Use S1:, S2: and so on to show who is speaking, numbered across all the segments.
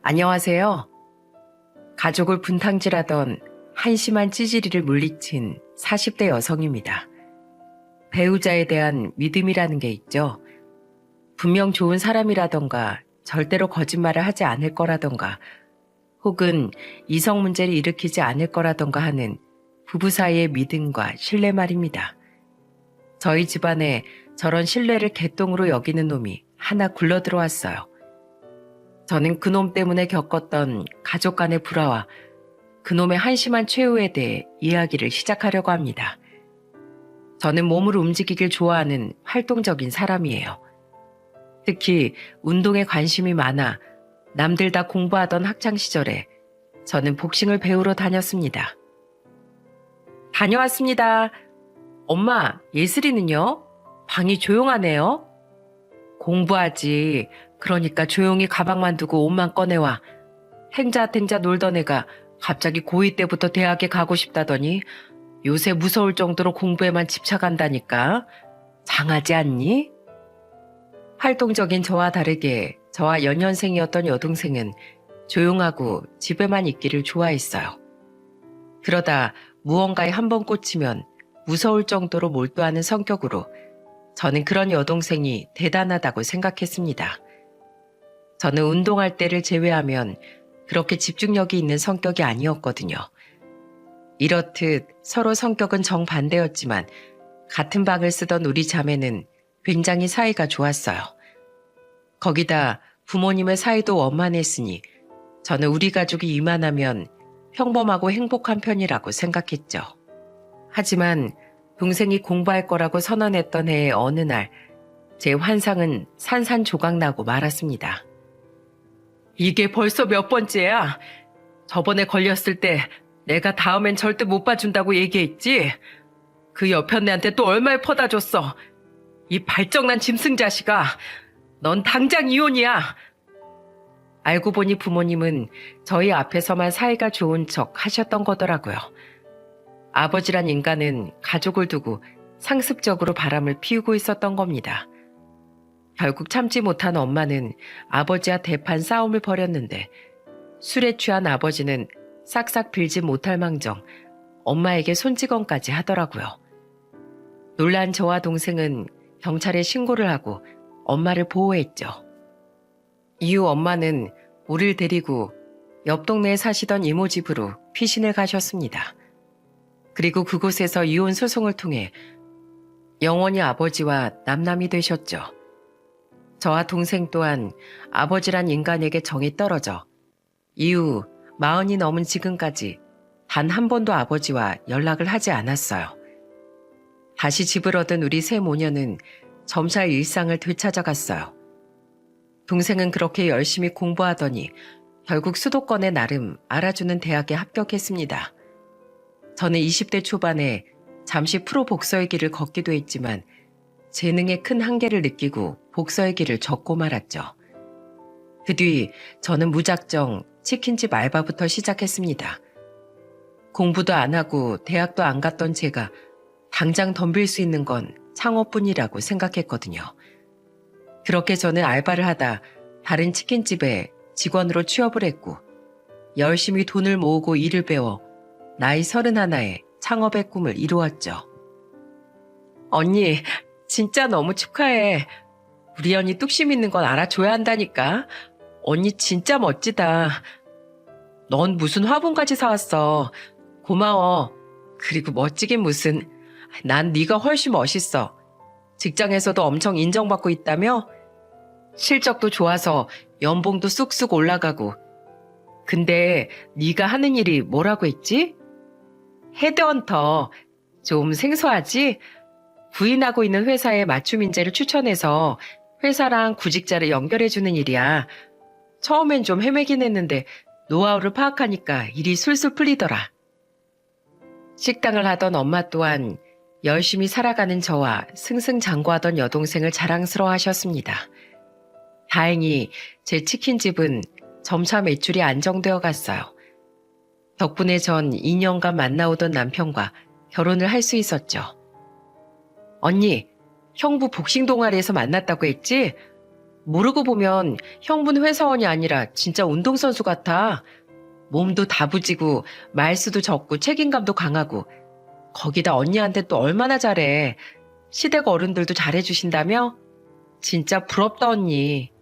S1: 안녕하세요. 가족을 분탕질하던 한심한 찌질이를 물리친 40대 여성입니다. 배우자에 대한 믿음이라는 게 있죠. 분명 좋은 사람이라던가 절대로 거짓말을 하지 않을 거라던가 혹은 이성 문제를 일으키지 않을 거라던가 하는 부부 사이의 믿음과 신뢰 말입니다. 저희 집안에 저런 신뢰를 개똥으로 여기는 놈이 하나 굴러들어왔어요. 저는 그놈 때문에 겪었던 가족 간의 불화와 그놈의 한심한 최후에 대해 이야기를 시작하려고 합니다. 저는 몸을 움직이길 좋아하는 활동적인 사람이에요. 특히 운동에 관심이 많아 남들 다 공부하던 학창시절에 저는 복싱을 배우러 다녔습니다. 다녀왔습니다. 엄마, 예슬이는요? 방이 조용하네요. 공부하지. 그러니까 조용히 가방만 두고 옷만 꺼내와. 탱자탱자 놀던 애가 갑자기 고2 때부터 대학에 가고 싶다더니 요새 무서울 정도로 공부에만 집착한다니까. 장하지 않니? 활동적인 저와 다르게 저와 연년생이었던 여동생은 조용하고 집에만 있기를 좋아했어요. 그러다 무언가에 한번 꽂히면 무서울 정도로 몰두하는 성격으로 저는 그런 여동생이 대단하다고 생각했습니다. 저는 운동할 때를 제외하면 그렇게 집중력이 있는 성격이 아니었거든요. 이렇듯 서로 성격은 정반대였지만 같은 방을 쓰던 우리 자매는 굉장히 사이가 좋았어요. 거기다 부모님의 사이도 원만했으니 저는 우리 가족이 이만하면 평범하고 행복한 편이라고 생각했죠. 하지만 동생이 공부할 거라고 선언했던 해의 어느 날 제 환상은 산산조각나고 말았습니다. 이게 벌써 몇 번째야? 저번에 걸렸을 때 내가 다음엔 절대 못 봐준다고 얘기했지? 그 여편네한테 또 얼마에 퍼다 줬어? 이 발정난 짐승 자식아, 넌 당장 이혼이야. 알고 보니 부모님은 저희 앞에서만 사이가 좋은 척 하셨던 거더라고요. 아버지란 인간은 가족을 두고 상습적으로 바람을 피우고 있었던 겁니다. 결국 참지 못한 엄마는 아버지와 대판 싸움을 벌였는데 술에 취한 아버지는 싹싹 빌지 못할 망정 엄마에게 손찌검까지 하더라고요. 놀란 저와 동생은 경찰에 신고를 하고 엄마를 보호했죠. 이후 엄마는 우리를 데리고 옆 동네에 사시던 이모 집으로 피신을 가셨습니다. 그리고 그곳에서 이혼 소송을 통해 영원히 아버지와 남남이 되셨죠. 저와 동생 또한 아버지란 인간에게 정이 떨어져 이후 40이 넘은 지금까지 단 한 번도 아버지와 연락을 하지 않았어요. 다시 집을 얻은 우리 세 모녀는 점차 일상을 되찾아갔어요. 동생은 그렇게 열심히 공부하더니 결국 수도권에 나름 알아주는 대학에 합격했습니다. 저는 20대 초반에 잠시 프로 복서의 길을 걷기도 했지만 재능의 큰 한계를 느끼고 복서의 길을 접고 말았죠. 그 뒤 저는 무작정 치킨집 알바부터 시작했습니다. 공부도 안 하고 대학도 안 갔던 제가 당장 덤빌 수 있는 건 창업뿐이라고 생각했거든요. 그렇게 저는 알바를 하다 다른 치킨집에 직원으로 취업을 했고 열심히 돈을 모으고 일을 배워 나이 31에 창업의 꿈을 이루었죠. 언니, 진짜 너무 축하해. 우리 언니 뚝심 있는 건 알아줘야 한다니까. 언니 진짜 멋지다. 넌 무슨 화분까지 사왔어. 고마워. 그리고 멋지긴 무슨. 난 네가 훨씬 멋있어. 직장에서도 엄청 인정받고 있다며? 실적도 좋아서 연봉도 쑥쑥 올라가고. 근데 네가 하는 일이 뭐라고 했지? 헤드헌터. 좀 생소하지? 부인하고 있는 회사에 맞춤 인재를 추천해서 회사랑 구직자를 연결해주는 일이야. 처음엔 좀 헤매긴 했는데 노하우를 파악하니까 일이 술술 풀리더라. 식당을 하던 엄마 또한 열심히 살아가는 저와 승승장구하던 여동생을 자랑스러워 하셨습니다. 다행히 제 치킨집은 점차 매출이 안정되어 갔어요. 덕분에 전 2년간 만나오던 남편과 결혼을 할 수 있었죠. 언니, 형부 복싱 동아리에서 만났다고 했지? 모르고 보면 형부는 회사원이 아니라 진짜 운동선수 같아. 몸도 다부지고 말수도 적고 책임감도 강하고 거기다 언니한테 또 얼마나 잘해. 시댁 어른들도 잘해주신다며? 진짜 부럽다 언니.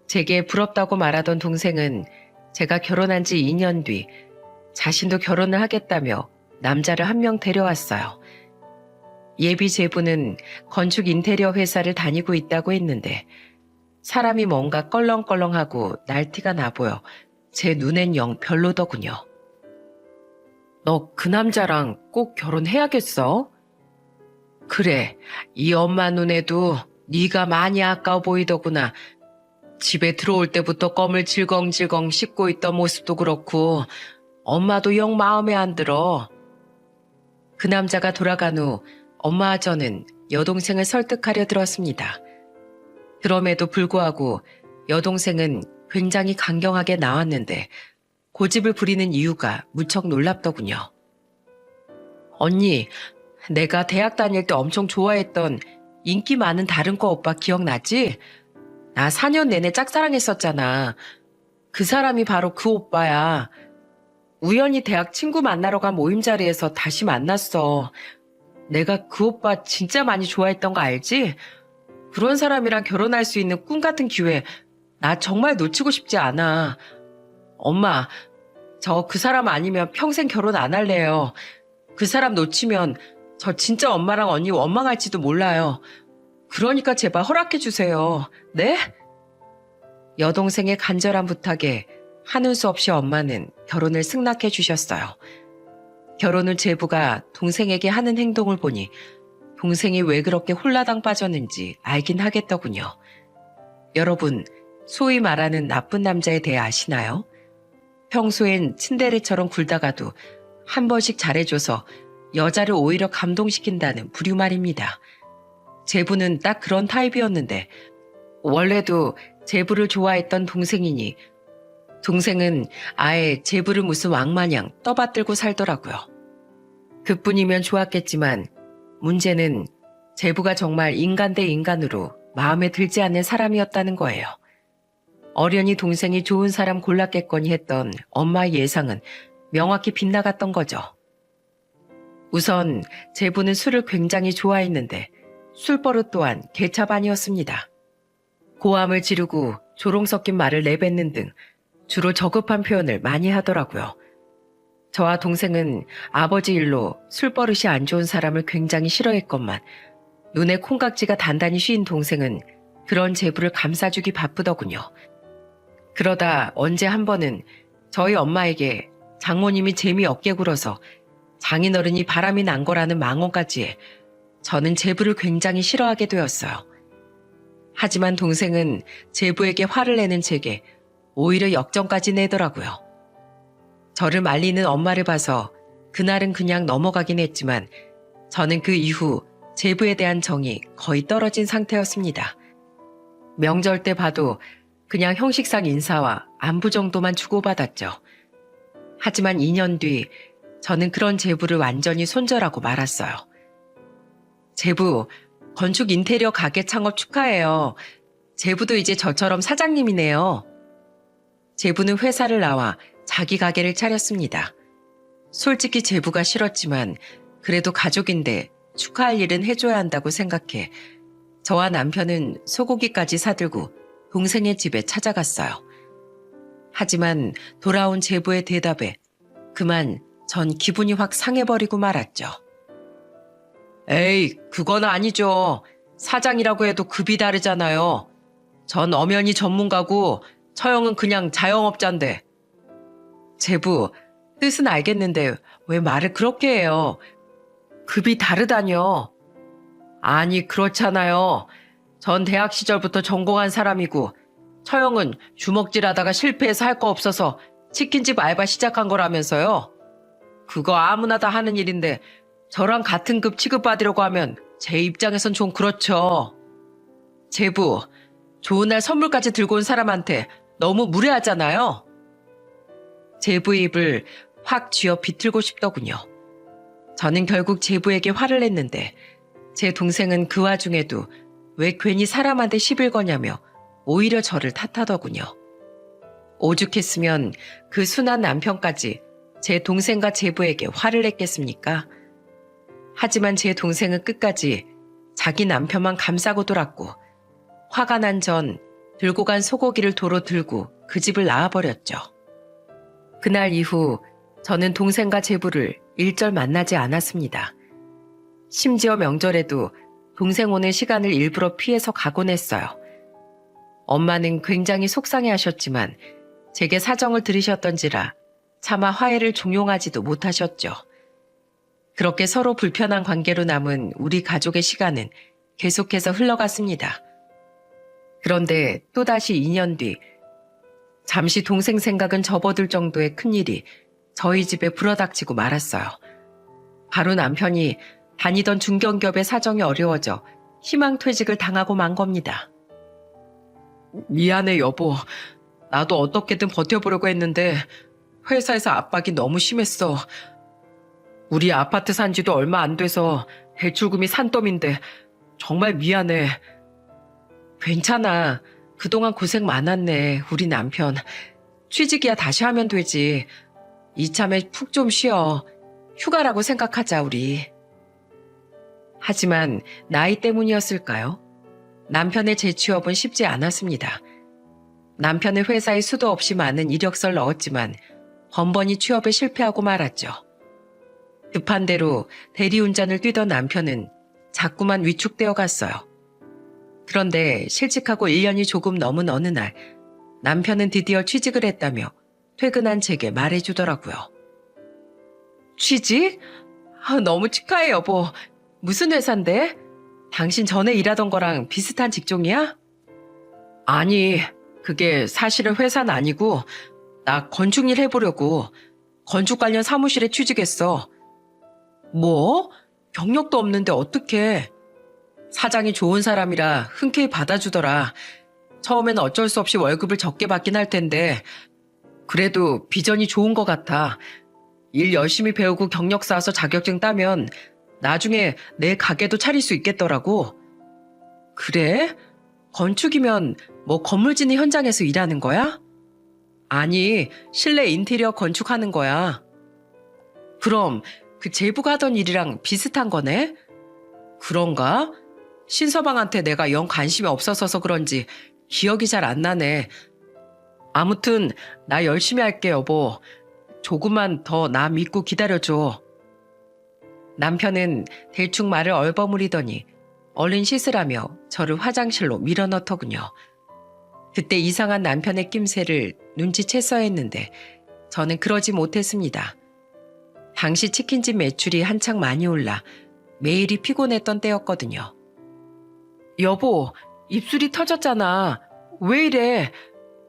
S1: 제게 부럽다고 말하던 동생은 제가 결혼한 지 2년 뒤 자신도 결혼을 하겠다며 남자를 한 명 데려왔어요. 예비 제부는 건축 인테리어 회사를 다니고 있다고 했는데 사람이 뭔가 껄렁껄렁하고 날티가 나 보여 제 눈엔 영 별로더군요. 너 그 남자랑 꼭 결혼해야겠어? 그래, 이 엄마 눈에도 네가 많이 아까워 보이더구나. 집에 들어올 때부터 껌을 질겅질겅 씹고 있던 모습도 그렇고 엄마도 영 마음에 안 들어. 그 남자가 돌아간 후 엄마와 저는 여동생을 설득하려 들었습니다. 그럼에도 불구하고 여동생은 굉장히 강경하게 나왔는데 고집을 부리는 이유가 무척 놀랍더군요. 언니, 내가 대학 다닐 때 엄청 좋아했던 인기 많은 다른 과 오빠 기억나지? 나 4년 내내 짝사랑했었잖아. 그 사람이 바로 그 오빠야. 우연히 대학 친구 만나러 간 모임 자리에서 다시 만났어. 내가 그 오빠 진짜 많이 좋아했던 거 알지? 그런 사람이랑 결혼할 수 있는 꿈 같은 기회 나 정말 놓치고 싶지 않아. 엄마, 저 그 사람 아니면 평생 결혼 안 할래요. 그 사람 놓치면 저 진짜 엄마랑 언니 원망할지도 몰라요. 그러니까 제발 허락해 주세요. 네? 여동생의 간절한 부탁에 하는 수 없이 엄마는 결혼을 승낙해 주셨어요. 결혼 후 제부가 동생에게 하는 행동을 보니 동생이 왜 그렇게 홀라당 빠졌는지 알긴 하겠더군요. 여러분, 소위 말하는 나쁜 남자에 대해 아시나요? 평소엔 츤데레처럼 굴다가도 한 번씩 잘해줘서 여자를 오히려 감동시킨다는 부류말입니다. 제부는 딱 그런 타입이었는데 원래도 제부를 좋아했던 동생이니 동생은 아예 제부를 무슨 왕마냥 떠받들고 살더라고요. 그뿐이면 좋았겠지만 문제는 제부가 정말 인간 대 인간으로 마음에 들지 않는 사람이었다는 거예요. 어련히 동생이 좋은 사람 골랐겠거니 했던 엄마의 예상은 명확히 빗나갔던 거죠. 우선 제부는 술을 굉장히 좋아했는데 술버릇 또한 개차반이었습니다. 고함을 지르고 조롱 섞인 말을 내뱉는 등 주로 저급한 표현을 많이 하더라고요. 저와 동생은 아버지 일로 술버릇이 안 좋은 사람을 굉장히 싫어했건만 눈에 콩깍지가 단단히 씌인 동생은 그런 제부를 감싸주기 바쁘더군요. 그러다 언제 한 번은 저희 엄마에게 장모님이 재미없게 굴어서 장인어른이 바람이 난 거라는 망언까지 해 저는 제부를 굉장히 싫어하게 되었어요. 하지만 동생은 제부에게 화를 내는 제게 오히려 역정까지 내더라고요. 저를 말리는 엄마를 봐서 그날은 그냥 넘어가긴 했지만 저는 그 이후 제부에 대한 정이 거의 떨어진 상태였습니다. 명절 때 봐도 그냥 형식상 인사와 안부 정도만 주고받았죠. 하지만 2년 뒤 저는 그런 제부를 완전히 손절하고 말았어요. 제부, 건축 인테리어 가게 창업 축하해요. 제부도 이제 저처럼 사장님이네요. 제부는 회사를 나와 자기 가게를 차렸습니다. 솔직히 제부가 싫었지만 그래도 가족인데 축하할 일은 해줘야 한다고 생각해 저와 남편은 소고기까지 사들고 동생의 집에 찾아갔어요. 하지만 돌아온 제부의 대답에 그만 전 기분이 확 상해버리고 말았죠. 에이, 그건 아니죠. 사장이라고 해도 급이 다르잖아요. 전 엄연히 전문가고 처형은 그냥 자영업자인데. 제부, 뜻은 알겠는데 왜 말을 그렇게 해요? 급이 다르다뇨. 아니, 그렇잖아요. 전 대학 시절부터 전공한 사람이고 처형은 주먹질하다가 실패해서 할 거 없어서 치킨집 알바 시작한 거라면서요. 그거 아무나 다 하는 일인데 저랑 같은 급 취급받으려고 하면 제 입장에선 좀 그렇죠. 제부, 좋은 날 선물까지 들고 온 사람한테 너무 무례하잖아요. 제부의 입을 확 쥐어 비틀고 싶더군요. 저는 결국 제부에게 화를 냈는데 제 동생은 그 와중에도 왜 괜히 사람한테 시bil 거냐며 오히려 저를 탓하더군요. 오죽했으면 그 순한 남편까지 제 동생과 제부에게 화를 냈겠습니까? 하지만 제 동생은 끝까지 자기 남편만 감싸고 돌았고 화가 난 전 들고 간 소고기를 도로 들고 그 집을 나와버렸죠. 그날 이후 저는 동생과 제부를 일절 만나지 않았습니다. 심지어 명절에도 동생 오는 시간을 일부러 피해서 가곤 했어요. 엄마는 굉장히 속상해하셨지만 제게 사정을 들으셨던지라 차마 화해를 종용하지도 못하셨죠. 그렇게 서로 불편한 관계로 남은 우리 가족의 시간은 계속해서 흘러갔습니다. 그런데 또다시 2년 뒤 잠시 동생 생각은 접어들 정도의 큰일이 저희 집에 불어닥치고 말았어요. 바로 남편이 다니던 중견기업의 사정이 어려워져 희망퇴직을 당하고 만 겁니다. 미안해 여보. 나도 어떻게든 버텨보려고 했는데 회사에서 압박이 너무 심했어. 우리 아파트 산 지도 얼마 안 돼서 대출금이 산더미인데 정말 미안해. 괜찮아. 그동안 고생 많았네, 우리 남편. 취직이야 다시 하면 되지. 이참에 푹 좀 쉬어. 휴가라고 생각하자, 우리. 하지만 나이 때문이었을까요? 남편의 재취업은 쉽지 않았습니다. 남편은 회사에 수도 없이 많은 이력서를 넣었지만 번번이 취업에 실패하고 말았죠. 급한 대로 대리운전을 뛰던 남편은 자꾸만 위축되어 갔어요. 그런데 실직하고 1년이 조금 넘은 어느 날 남편은 드디어 취직을 했다며 퇴근한 제게 말해주더라고요. 취직? 너무 축하해 여보. 무슨 회사인데? 당신 전에 일하던 거랑 비슷한 직종이야? 아니, 그게 사실은 회사는 아니고 나 건축일 해보려고 건축 관련 사무실에 취직했어. 뭐? 경력도 없는데 어떡해. 사장이 좋은 사람이라 흔쾌히 받아주더라. 처음에는 어쩔 수 없이 월급을 적게 받긴 할 텐데 그래도 비전이 좋은 것 같아. 일 열심히 배우고 경력 쌓아서 자격증 따면 나중에 내 가게도 차릴 수 있겠더라고. 그래? 건축이면 뭐 건물 짓는 현장에서 일하는 거야? 아니, 실내 인테리어 건축하는 거야. 그럼 그 제부가 하던 일이랑 비슷한 거네? 그런가? 신서방한테 내가 영 관심이 없어서 그런지 기억이 잘 안 나네. 아무튼 나 열심히 할게 여보. 조금만 더 나 믿고 기다려줘. 남편은 대충 말을 얼버무리더니 얼른 씻으라며 저를 화장실로 밀어넣더군요. 그때 이상한 남편의 낌새를 눈치챘어야 했는데 저는 그러지 못했습니다. 당시 치킨집 매출이 한창 많이 올라 매일이 피곤했던 때였거든요. 여보, 입술이 터졌잖아. 왜 이래?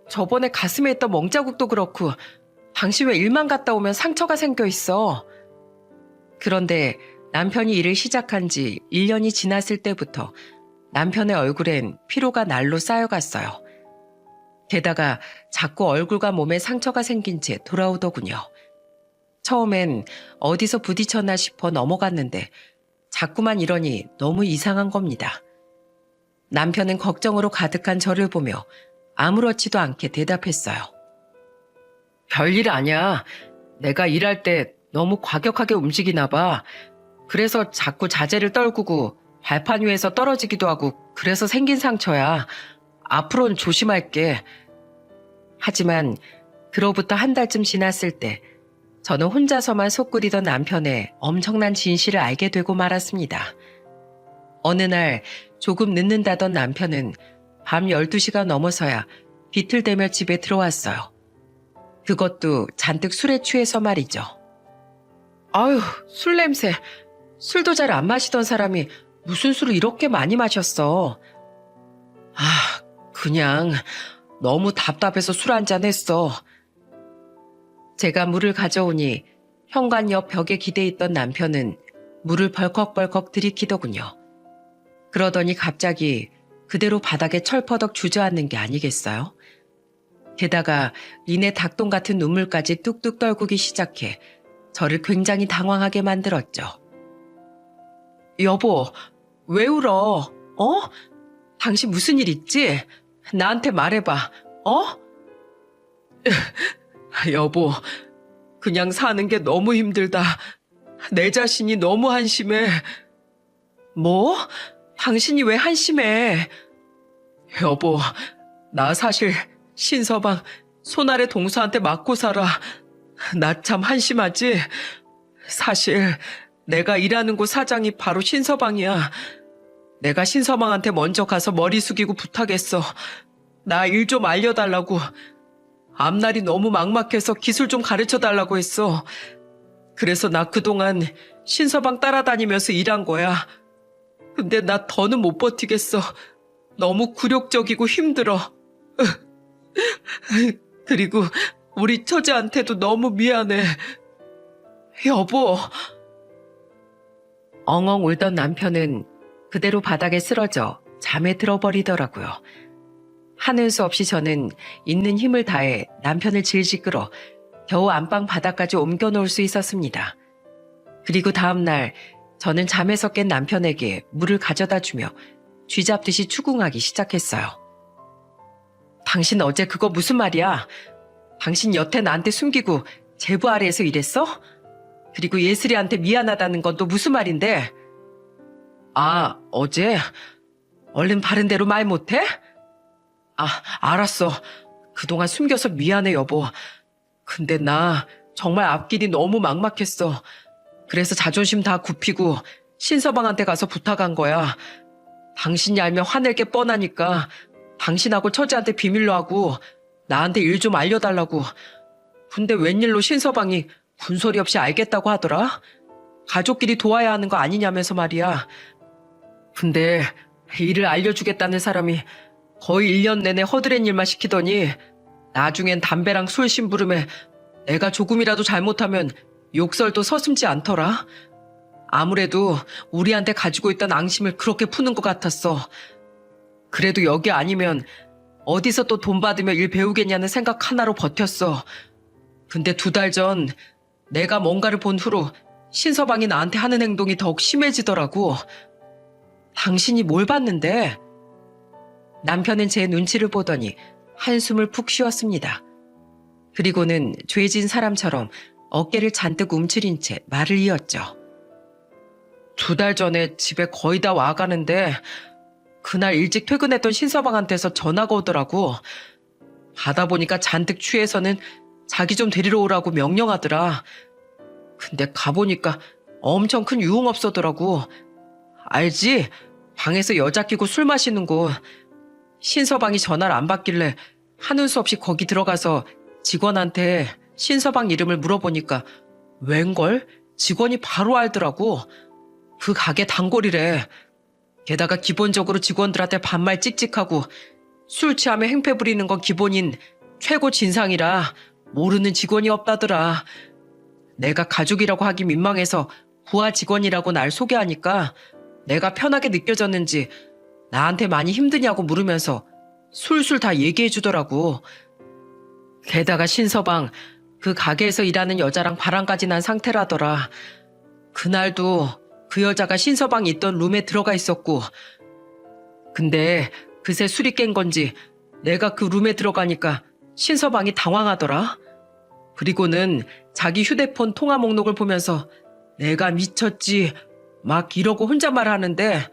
S1: 저번에 가슴에 있던 멍자국도 그렇고 당신 왜 일만 갔다 오면 상처가 생겨 있어? 그런데 남편이 일을 시작한 지 1년이 지났을 때부터 남편의 얼굴엔 피로가 날로 쌓여갔어요. 게다가 자꾸 얼굴과 몸에 상처가 생긴 채 돌아오더군요. 처음엔 어디서 부딪혔나 싶어 넘어갔는데 자꾸만 이러니 너무 이상한 겁니다. 남편은 걱정으로 가득한 저를 보며 아무렇지도 않게 대답했어요. 별일 아니야. 내가 일할 때 너무 과격하게 움직이나 봐. 그래서 자꾸 자재를 떨구고 발판 위에서 떨어지기도 하고 그래서 생긴 상처야. 앞으로는 조심할게. 하지만 그로부터 한 달쯤 지났을 때 저는 혼자서만 속 끓이던 남편의 엄청난 진실을 알게 되고 말았습니다. 어느 날 조금 늦는다던 남편은 밤 12시가 넘어서야 비틀대며 집에 들어왔어요. 그것도 잔뜩 술에 취해서 말이죠. 아유, 술 냄새. 술도 잘 안 마시던 사람이 무슨 술을 이렇게 많이 마셨어. 그냥 너무 답답해서 술 한잔 했어. 제가 물을 가져오니 현관 옆 벽에 기대 있던 남편은 물을 벌컥벌컥 들이키더군요. 그러더니 갑자기 그대로 바닥에 철퍼덕 주저앉는 게 아니겠어요? 게다가 이내 닭똥 같은 눈물까지 뚝뚝 떨구기 시작해 저를 굉장히 당황하게 만들었죠. 여보, 왜 울어? 어? 당신 무슨 일 있지? 나한테 말해봐. 어? 여보, 그냥 사는 게 너무 힘들다. 내 자신이 너무 한심해. 뭐? 당신이 왜 한심해? 여보, 나 사실 신서방 손아래 동서한테 맞고 살아. 나 참 한심하지? 사실 내가 일하는 곳 사장이 바로 신서방이야. 내가 신서방한테 먼저 가서 머리 숙이고 부탁했어. 나 일 좀 알려달라고. 앞날이 너무 막막해서 기술 좀 가르쳐달라고 했어. 그래서 나 그동안 신서방 따라다니면서 일한 거야. 근데 나 더는 못 버티겠어. 너무 굴욕적이고 힘들어. 그리고 우리 처제한테도 너무 미안해. 여보. 엉엉 울던 남편은 그대로 바닥에 쓰러져 잠에 들어버리더라고요. 하는 수 없이 저는 있는 힘을 다해 남편을 질질 끌어 겨우 안방 바닥까지 옮겨놓을 수 있었습니다. 그리고 다음날 저는 잠에서 깬 남편에게 물을 가져다 주며 쥐잡듯이 추궁하기 시작했어요. 당신 어제 그거 무슨 말이야? 당신 여태 나한테 숨기고 제부 아래에서 일했어? 그리고 예슬이한테 미안하다는 건 또 무슨 말인데? 아, 어제? 얼른 바른 대로 말 못해? 아, 알았어. 그동안 숨겨서 미안해, 여보. 근데 나 정말 앞길이 너무 막막했어. 그래서 자존심 다 굽히고 신서방한테 가서 부탁한 거야. 당신이 알면 화낼 게 뻔하니까 당신하고 처제한테 비밀로 하고 나한테 일 좀 알려달라고. 근데 웬일로 신서방이 군소리 없이 알겠다고 하더라? 가족끼리 도와야 하는 거 아니냐면서 말이야. 근데 일을 알려주겠다는 사람이 거의 1년 내내 허드렛 일만 시키더니 나중엔 담배랑 술 심부름에 내가 조금이라도 잘못하면 욕설도 서슴지 않더라. 아무래도 우리한테 가지고 있던 앙심을 그렇게 푸는 것 같았어. 그래도 여기 아니면 어디서 또 돈 받으며 일 배우겠냐는 생각 하나로 버텼어. 근데 2달 전 내가 뭔가를 본 후로 신서방이 나한테 하는 행동이 더욱 심해지더라고. 당신이 뭘 봤는데? 남편은 제 눈치를 보더니 한숨을 푹 쉬었습니다. 그리고는 죄진 사람처럼 어깨를 잔뜩 움츠린 채 말을 이었죠. 2달 전에 집에 거의 다 와가는데 그날 일찍 퇴근했던 신서방한테서 전화가 오더라고. 받아보니까 잔뜩 취해서는 자기 좀 데리러 오라고 명령하더라. 근데 가보니까 엄청 큰 유흥업소더라고. 알지? 방에서 여자 끼고 술 마시는 곳. 신서방이 전화를 안 받길래 하는 수 없이 거기 들어가서 직원한테 신서방 이름을 물어보니까 웬걸? 직원이 바로 알더라고. 그 가게 단골이래. 게다가 기본적으로 직원들한테 반말 찍찍하고 술 취하며 행패 부리는 건 기본인 최고 진상이라 모르는 직원이 없다더라. 내가 가족이라고 하기 민망해서 부하 직원이라고 날 소개하니까 내가 편하게 느껴졌는지 나한테 많이 힘드냐고 물으면서 술술 다 얘기해 주더라고. 게다가 신서방 그 가게에서 일하는 여자랑 바람까지 난 상태라더라. 그날도 그 여자가 신서방이 있던 룸에 들어가 있었고, 근데 그새 술이 깬 건지 내가 그 룸에 들어가니까 신서방이 당황하더라. 그리고는 자기 휴대폰 통화 목록을 보면서 내가 미쳤지 막 이러고 혼잣말 하는데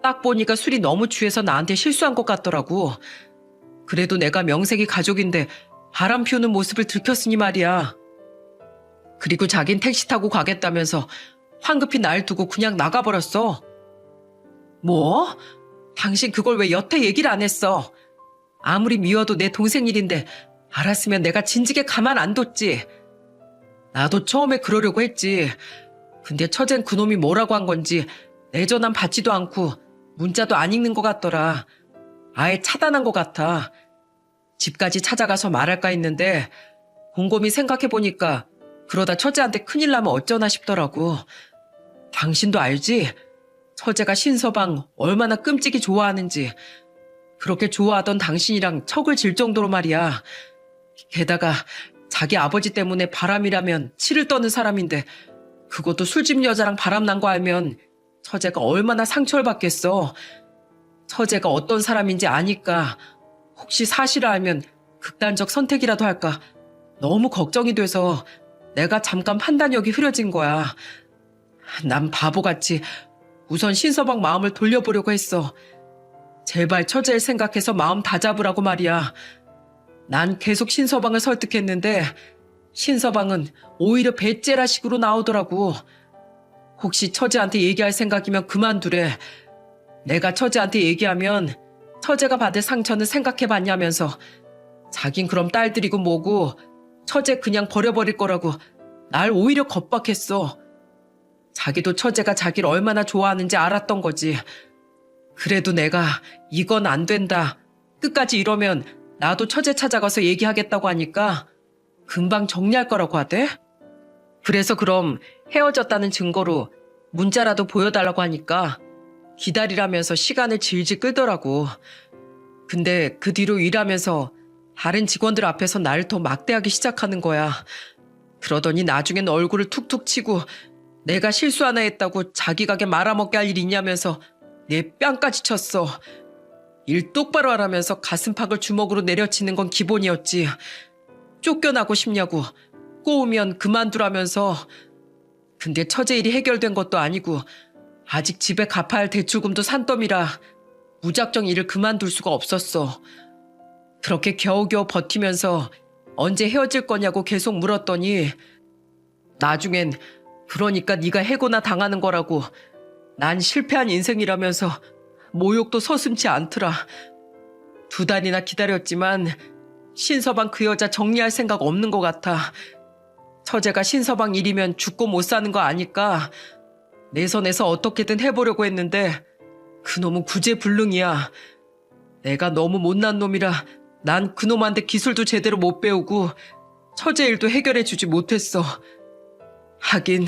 S1: 딱 보니까 술이 너무 취해서 나한테 실수한 것 같더라고. 그래도 내가 명색이 가족인데 바람 피우는 모습을 들켰으니 말이야. 그리고 자긴 택시 타고 가겠다면서 황급히 날 두고 그냥 나가버렸어. 뭐? 당신 그걸 왜 여태 얘기를 안 했어? 아무리 미워도 내 동생 일인데 알았으면 내가 진즉에 가만 안 뒀지. 나도 처음에 그러려고 했지. 근데 처젠 그놈이 뭐라고 한 건지 내 전화는 받지도 않고 문자도 안 읽는 것 같더라. 아예 차단한 것 같아. 집까지 찾아가서 말할까 했는데 곰곰이 생각해보니까 그러다 처제한테 큰일 나면 어쩌나 싶더라고. 당신도 알지? 처제가 신서방 얼마나 끔찍이 좋아하는지. 그렇게 좋아하던 당신이랑 척을 질 정도로 말이야. 게다가 자기 아버지 때문에 바람이라면 치를 떠는 사람인데 그것도 술집 여자랑 바람난 거 알면 처제가 얼마나 상처를 받겠어. 처제가 어떤 사람인지 아니까 혹시 사실을 알면 극단적 선택이라도 할까 너무 걱정이 돼서 내가 잠깐 판단력이 흐려진 거야. 난 바보같이 우선 신서방 마음을 돌려보려고 했어. 제발 처제를 생각해서 마음 다잡으라고 말이야. 난 계속 신서방을 설득했는데 신서방은 오히려 배째라 식으로 나오더라고. 혹시 처제한테 얘기할 생각이면 그만두래. 내가 처제한테 얘기하면 처제가 받을 상처는 생각해봤냐면서 자긴 그럼 딸들이고 뭐고 처제 그냥 버려버릴 거라고 날 오히려 겁박했어. 자기도 처제가 자기를 얼마나 좋아하는지 알았던 거지. 그래도 내가 이건 안 된다. 끝까지 이러면 나도 처제 찾아가서 얘기하겠다고 하니까 금방 정리할 거라고 하대. 그래서 그럼 헤어졌다는 증거로 문자라도 보여달라고 하니까 기다리라면서 시간을 질질 끌더라고. 근데 그 뒤로 일하면서 다른 직원들 앞에서 나를 더 막대하기 시작하는 거야. 그러더니 나중엔 얼굴을 툭툭 치고 내가 실수 하나 했다고 자기 가게 말아먹게 할 일 있냐면서 내 뺨까지 쳤어. 일 똑바로 하라면서 가슴팍을 주먹으로 내려치는 건 기본이었지. 쫓겨나고 싶냐고 꼬우면 그만두라면서. 근데 처제 일이 해결된 것도 아니고 아직 집에 갚아야 할 대출금도 산더미라 무작정 일을 그만둘 수가 없었어. 그렇게 겨우겨우 버티면서 언제 헤어질 거냐고 계속 물었더니 나중엔 그러니까 네가 해고나 당하는 거라고 난 실패한 인생이라면서 모욕도 서슴지 않더라. 2달이나 기다렸지만 신서방 그 여자 정리할 생각 없는 것 같아. 처제가 신서방 일이면 죽고 못 사는 거 아니까 내 선에서 어떻게든 해보려고 했는데 그놈은 구제불능이야. 내가 너무 못난 놈이라 난 그놈한테 기술도 제대로 못 배우고 처제 일도 해결해주지 못했어. 하긴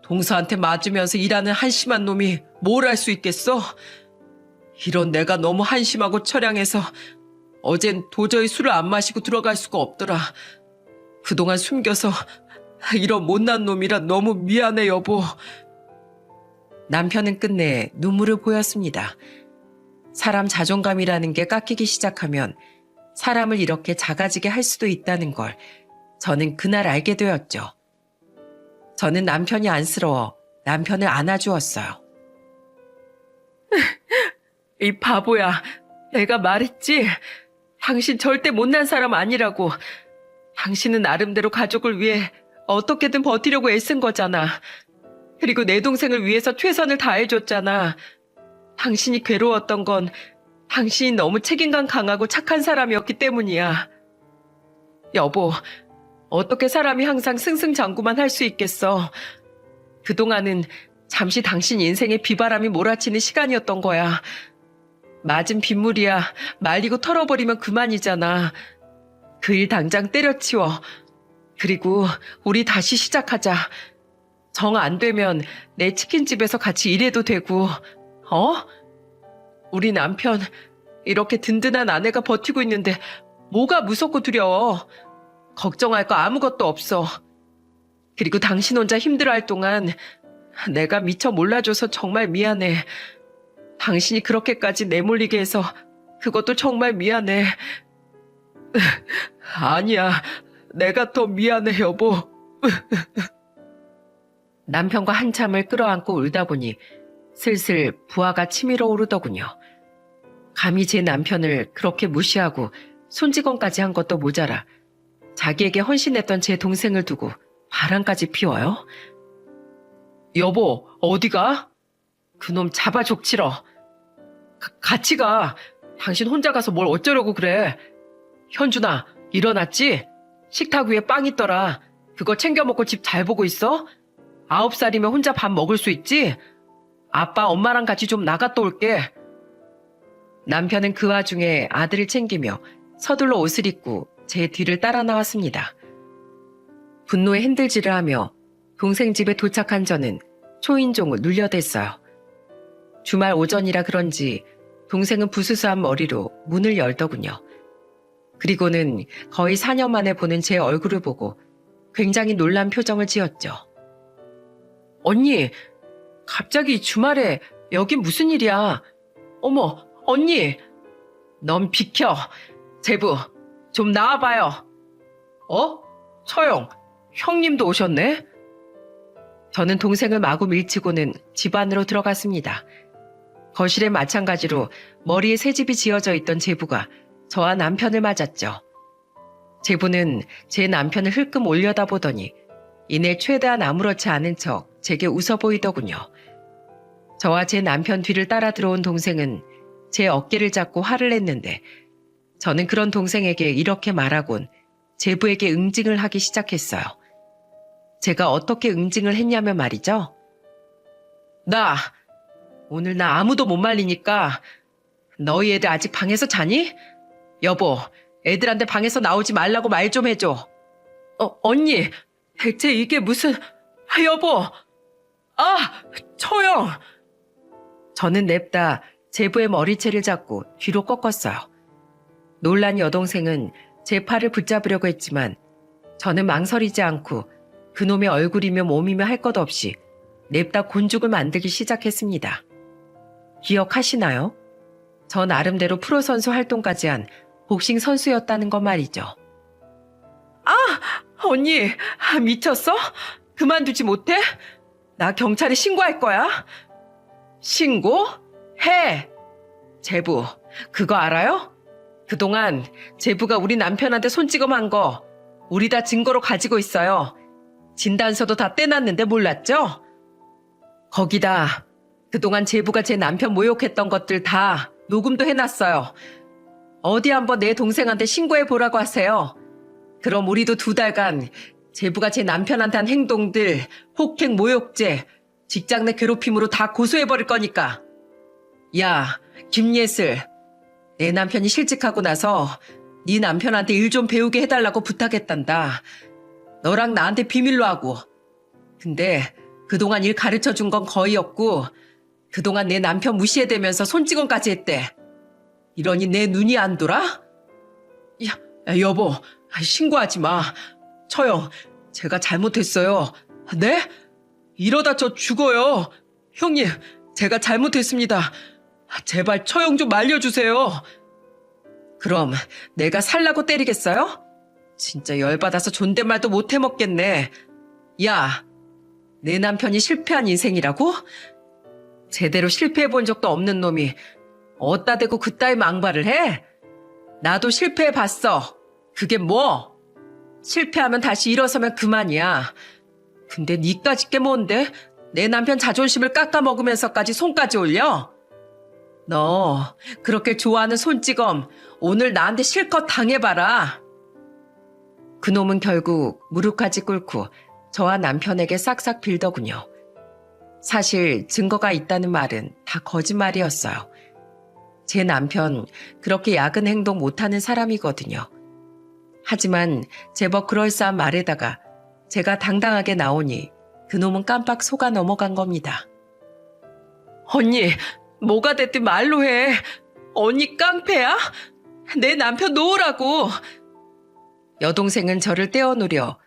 S1: 동서한테 맞으면서 일하는 한심한 놈이 뭘 할 수 있겠어? 이런 내가 너무 한심하고 처량해서 어젠 도저히 술을 안 마시고 들어갈 수가 없더라. 그동안 숨겨서 이런 못난 놈이라 너무 미안해 여보. 남편은 끝내 눈물을 보였습니다. 사람 자존감이라는 게 깎이기 시작하면 사람을 이렇게 작아지게 할 수도 있다는 걸 저는 그날 알게 되었죠. 저는 남편이 안쓰러워 남편을 안아주었어요. 이 바보야, 내가 말했지? 당신 절대 못난 사람 아니라고. 당신은 나름대로 가족을 위해 어떻게든 버티려고 애쓴 거잖아. 그리고 내 동생을 위해서 최선을 다해줬잖아. 당신이 괴로웠던 건 당신이 너무 책임감 강하고 착한 사람이었기 때문이야. 여보, 어떻게 사람이 항상 승승장구만 할 수 있겠어. 그동안은 잠시 당신 인생에 비바람이 몰아치는 시간이었던 거야. 맞은 빗물이야 말리고 털어버리면 그만이잖아. 그 일 당장 때려치워. 그리고 우리 다시 시작하자. 정 안 되면 내 치킨집에서 같이 일해도 되고. 우리 남편 이렇게 든든한 아내가 버티고 있는데 뭐가 무섭고 두려워. 걱정할 거 아무것도 없어. 그리고 당신 혼자 힘들어할 동안 내가 미처 몰라줘서 정말 미안해. 당신이 그렇게까지 내몰리게 해서 그것도 정말 미안해. 아니야, 내가 더 미안해 여보. 남편과 한참을 끌어안고 울다 보니 슬슬 부하가 치밀어 오르더군요. 감히 제 남편을 그렇게 무시하고 손직원까지 한 것도 모자라 자기에게 헌신했던 제 동생을 두고 바람까지 피워요? 여보, 어디가? 그놈 잡아 족치러. 같이 가. 당신 혼자 가서 뭘 어쩌려고 그래. 현준아, 일어났지? 식탁 위에 빵 있더라. 그거 챙겨 먹고 집 잘 보고 있어? 9살이면 혼자 밥 먹을 수 있지? 아빠, 엄마랑 같이 좀 나갔다 올게. 남편은 그 와중에 아들을 챙기며 서둘러 옷을 입고 제 뒤를 따라 나왔습니다. 분노에 핸들질을 하며 동생 집에 도착한 저는 초인종을 눌려댔어요. 주말 오전이라 그런지 동생은 부스스한 머리로 문을 열더군요. 그리고는 거의 4년 만에 보는 제 얼굴을 보고 굉장히 놀란 표정을 지었죠. 언니, 갑자기 주말에 여긴 무슨 일이야? 어머, 언니, 넌 비켜. 제부, 좀 나와봐요. 어? 처영, 형님도 오셨네? 저는 동생을 마구 밀치고는 집 안으로 들어갔습니다. 거실에 마찬가지로 머리에 새집이 지어져 있던 제부가 저와 남편을 맞았죠. 제부는 제 남편을 흘끔 올려다보더니 이내 최대한 아무렇지 않은 척 제게 웃어 보이더군요. 저와 제 남편 뒤를 따라 들어온 동생은 제 어깨를 잡고 화를 냈는데 저는 그런 동생에게 이렇게 말하곤 제부에게 응징을 하기 시작했어요. 제가 어떻게 응징을 했냐면 말이죠. 오늘 나 아무도 못 말리니까 너희 애들 아직 방에서 자니? 여보, 애들한테 방에서 나오지 말라고 말 좀 해줘. 언니, 대체 이게 무슨... 여보! 처영! 저는 냅다 제부의 머리채를 잡고 뒤로 꺾었어요. 놀란 여동생은 제 팔을 붙잡으려고 했지만 저는 망설이지 않고 그놈의 얼굴이며 몸이며 할 것 없이 냅다 곤죽을 만들기 시작했습니다. 기억하시나요? 저 나름대로 프로 선수 활동까지 한 복싱 선수였다는 거 말이죠. 언니, 미쳤어? 그만두지 못해? 나 경찰에 신고할 거야. 신고? 해! 제부, 그거 알아요? 그동안 제부가 우리 남편한테 손찌검한 거 우리 다 증거로 가지고 있어요. 진단서도 다 떼놨는데 몰랐죠? 거기다 그동안 제부가 제 남편 모욕했던 것들 다 녹음도 해놨어요. 어디 한번 내 동생한테 신고해보라고 하세요. 그럼 우리도 2달간 제부가 제 남편한테 한 행동들, 폭행 모욕죄, 직장 내 괴롭힘으로 다 고소해버릴 거니까. 야, 김예슬. 내 남편이 실직하고 나서 네 남편한테 일 좀 배우게 해달라고 부탁했단다. 너랑 나한테 비밀로 하고. 근데 그동안 일 가르쳐준 건 거의 없고 그동안 내 남편 무시해대면서 손찌검까지 했대. 이러니 내 눈이 안 돌아? 야, 여보, 신고하지 마. 처형, 제가 잘못했어요. 네? 이러다 저 죽어요. 형님, 제가 잘못했습니다. 제발 처형 좀 말려주세요. 그럼 내가 살라고 때리겠어요? 진짜 열받아서 존댓말도 못 해먹겠네. 야, 내 남편이 실패한 인생이라고? 제대로 실패해본 적도 없는 놈이 어따 대고 그따위 망발을 해? 나도 실패해봤어. 그게 뭐? 실패하면 다시 일어서면 그만이야. 근데 니까짓 게 뭔데? 내 남편 자존심을 깎아먹으면서까지 손까지 올려? 너 그렇게 좋아하는 손찌검 오늘 나한테 실컷 당해봐라. 그놈은 결국 무릎까지 꿇고 저와 남편에게 싹싹 빌더군요. 사실 증거가 있다는 말은 다 거짓말이었어요. 제 남편 그렇게 야근 행동 못하는 사람이거든요. 하지만 제법 그럴싸한 말에다가 제가 당당하게 나오니 그놈은 깜빡 속아 넘어간 겁니다. 언니, 뭐가 됐든 말로 해. 언니 깡패야? 내 남편 놓으라고. 여동생은 저를 떼어누려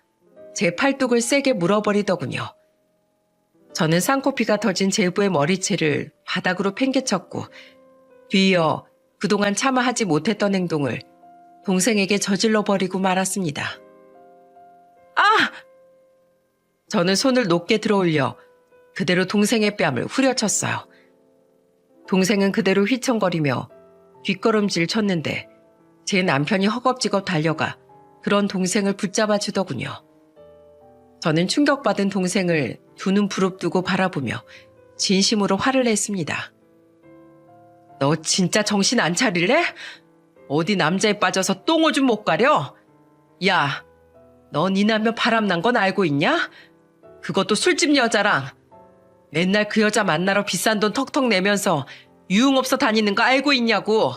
S1: 제 팔뚝을 세게 물어버리더군요. 저는 쌍코피가 터진 제부의 머리채를 바닥으로 팽개쳤고 뒤이어 그동안 차마 하지 못했던 행동을 동생에게 저질러 버리고 말았습니다. 저는 손을 높게 들어올려 그대로 동생의 뺨을 후려쳤어요. 동생은 그대로 휘청거리며 뒷걸음질 쳤는데 제 남편이 허겁지겁 달려가 그런 동생을 붙잡아 주더군요. 저는 충격받은 동생을 두 눈 부릅뜨고 바라보며 진심으로 화를 냈습니다. 너 진짜 정신 안 차릴래? 어디 남자에 빠져서 똥오줌 못 가려? 야, 너 네 남편 바람난 건 알고 있냐? 그것도 술집 여자랑. 맨날 그 여자 만나러 비싼 돈 턱턱 내면서 유흥업소 다니는 거 알고 있냐고.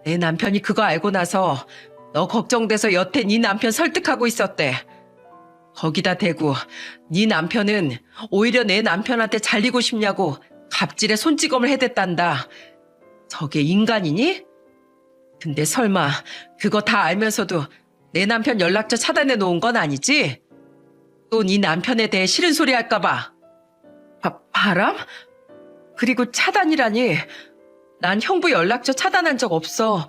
S1: 내 남편이 그거 알고 나서 너 걱정돼서 여태 네 남편 설득하고 있었대. 거기다 대고 네 남편은 오히려 내 남편한테 잘리고 싶냐고 갑질에 손찌검을 해댔단다. 저게 인간이니? 근데 설마 그거 다 알면서도 내 남편 연락처 차단해 놓은 건 아니지? 또 네 남편에 대해 싫은 소리 할까 봐. 바람? 그리고 차단이라니. 난 형부 연락처 차단한 적 없어.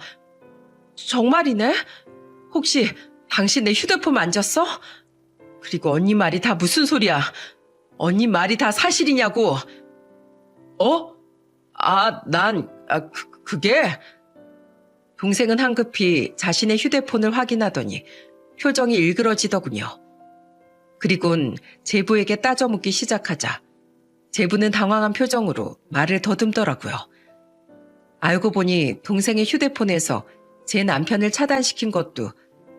S1: 정말이네? 혹시 당신 내 휴대폰 만졌어? 그리고 언니 말이 다 무슨 소리야? 언니 말이 다 사실이냐고. 어? 그게... 동생은 황급히 자신의 휴대폰을 확인하더니 표정이 일그러지더군요. 그리곤 제부에게 따져묻기 시작하자 제부는 당황한 표정으로 말을 더듬더라고요. 알고 보니 동생의 휴대폰에서 제 남편을 차단시킨 것도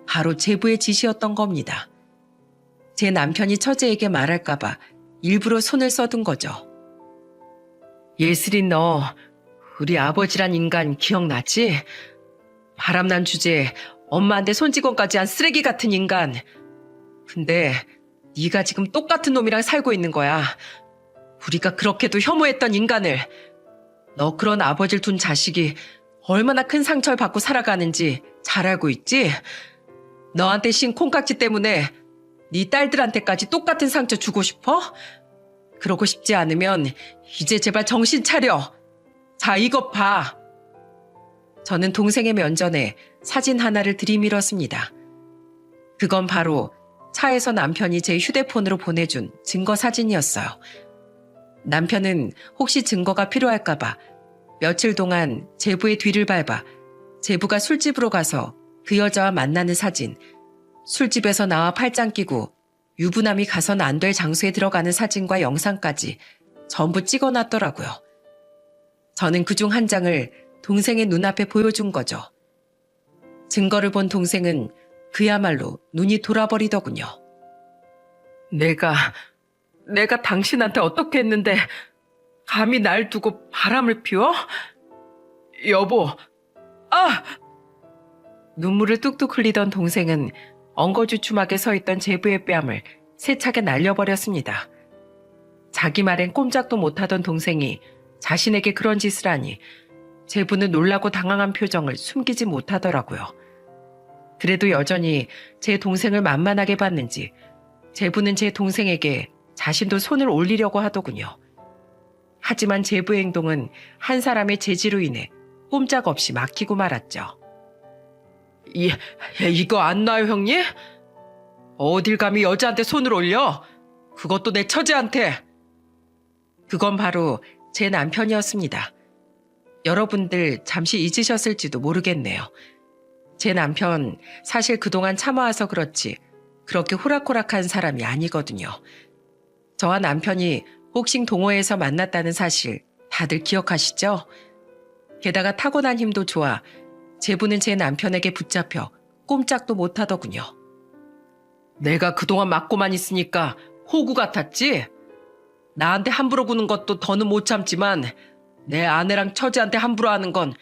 S1: 바로 제부의 지시였던 겁니다. 제 남편이 처제에게 말할까봐 일부러 손을 써둔 거죠. 예슬이 너 우리 아버지란 인간 기억나지? 바람난 주제에 엄마한테 손찌검까지 한 쓰레기 같은 인간. 근데 네가 지금 똑같은 놈이랑 살고 있는 거야. 우리가 그렇게도 혐오했던 인간을. 너 그런 아버지를 둔 자식이 얼마나 큰 상처를 받고 살아가는지 잘 알고 있지? 너한테 신 콩깍지 때문에 네 딸들한테까지 똑같은 상처 주고 싶어? 그러고 싶지 않으면 이제 제발 정신 차려. 자, 이것 봐. 저는 동생의 면전에 사진 하나를 들이밀었습니다. 그건 바로 차에서 남편이 제 휴대폰으로 보내준 증거 사진이었어요. 남편은 혹시 증거가 필요할까봐 며칠 동안 제부의 뒤를 밟아 제부가 술집으로 가서 그 여자와 만나는 사진, 술집에서 나와 팔짱 끼고 유부남이 가선 안 될 장소에 들어가는 사진과 영상까지 전부 찍어놨더라고요. 저는 그중 한 장을 동생의 눈앞에 보여준 거죠. 증거를 본 동생은 그야말로 눈이 돌아버리더군요. 내가 당신한테 어떻게 했는데 감히 날 두고 바람을 피워? 여보, 눈물을 뚝뚝 흘리던 동생은 엉거주춤하게 서 있던 제부의 뺨을 세차게 날려버렸습니다. 자기 말엔 꼼짝도 못하던 동생이 자신에게 그런 짓을 하니 제부는 놀라고 당황한 표정을 숨기지 못하더라고요. 그래도 여전히 제 동생을 만만하게 봤는지 제부는 제 동생에게 자신도 손을 올리려고 하더군요. 하지만 제부의 행동은 한 사람의 제지로 인해 꼼짝없이 막히고 말았죠. 이거 안 놔요, 형님? 어딜 감히 여자한테 손을 올려? 그것도 내 처제한테. 그건 바로 제 남편이었습니다. 여러분들 잠시 잊으셨을지도 모르겠네요. 제 남편 사실 그동안 참아와서 그렇지 그렇게 호락호락한 사람이 아니거든요. 저와 남편이 복싱 동호회에서 만났다는 사실 다들 기억하시죠? 게다가 타고난 힘도 좋아 제부는 제 남편에게 붙잡혀 꼼짝도 못하더군요. 내가 그동안 맞고만 있으니까 호구 같았지? 나한테 함부로 구는 것도 더는 못 참지만 내 아내랑 처제한테 함부로 하는 건